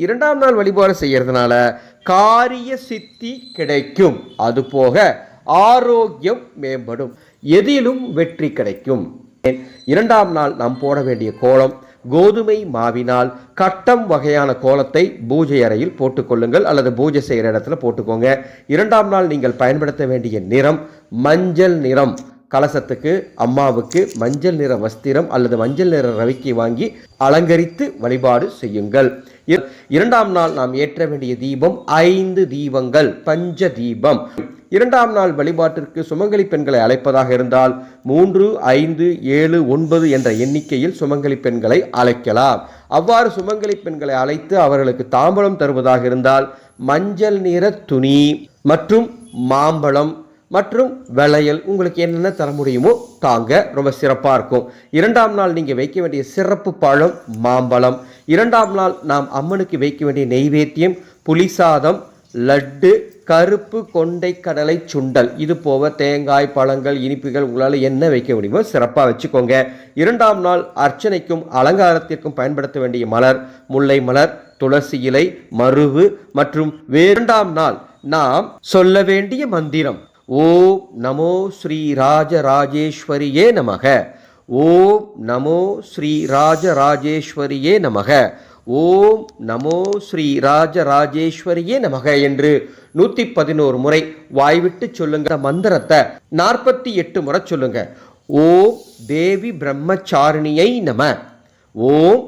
இரண்டாம் நாள் வழிபாடு செய்யறதுனால காரிய சித்தி கிடைக்கும். அதுபோக ஆரோக்கியம் மேம்படும், எதிலும் வெற்றி கிடைக்கும். இரண்டாம் நாள் நாம் போட வேண்டிய கோலம் கோதுமை மாவினால் கட்டம் வகையான கோலத்தை பூஜை அறையில் போட்டுக்கொள்ளுங்கள் அல்லது பூஜை செய்கிற இடத்துல போட்டுக்கோங்க. இரண்டாம் நாள் நீங்கள் பயன்படுத்த வேண்டிய நிறம் மஞ்சள் நிறம். கலசத்துக்கு அம்மாவுக்கு மஞ்சள் நிற வஸ்திரம் அல்லது மஞ்சள் நிற ரவிக்கை வாங்கி அலங்கரித்து வழிபாடு செய்யுங்கள். இரண்டாம் நாள் நாம் ஏற்ற வேண்டிய தீபம் 5 தீபங்கள், பஞ்ச தீபம். இரண்டாம் நாள் வழிபாட்டிற்கு சுமங்கலி பெண்களை அழைப்பதாக இருந்தால் 3, 5, 7, 9 என்ற எண்ணிக்கையில் சுமங்கலி பெண்களை அழைக்கலாம். அவ்வாறு சுமங்கலி பெண்களை அழைத்து அவர்களுக்கு தாம்பலம் தருவதாக இருந்தால் மஞ்சள் நிற துணி மற்றும் மாம்பழம் மற்றும் வளையல் உங்களுக்கு என்னென்ன தர முடியுமோ தாங்க, ரொம்ப சிறப்பாக இருக்கும். இரண்டாம் நாள் நீங்கள் வைக்க வேண்டிய சிறப்பு பழம் மாம்பழம். இரண்டாம் நாள் நாம் அம்மனுக்கு வைக்க வேண்டிய நெய்வேத்தியம் புளிசாதம், லட்டு, கருப்பு கொண்டை கடலை சுண்டல். இது போக தேங்காய், பழங்கள், இனிப்புகள் உங்களால் என்ன வைக்க முடியுமோ சிறப்பாக வச்சுக்கோங்க. இரண்டாம் நாள் அர்ச்சனைக்கும் அலங்காரத்திற்கும் பயன்படுத்த வேண்டிய மலர் முல்லை மலர், துளசி இலை, மருவு மற்றும் இரண்டாம் நாள் நாம் சொல்ல வேண்டிய மந்திரம் ஓம் நமோ ஸ்ரீ ராஜராஜேஸ்வரியே நமக, ஓம் நமோ ஸ்ரீ ராஜராஜேஸ்வரியே நமக, ஓம் நமோ ஸ்ரீ ராஜராஜேஸ்வரியே நமக என்று 111 முறை வாய்விட்டு சொல்லுங்க. மந்திரத்தை 48 முறை சொல்லுங்க. ஓம் தேவி பிரம்மச்சாரிணியை நம, ஓம்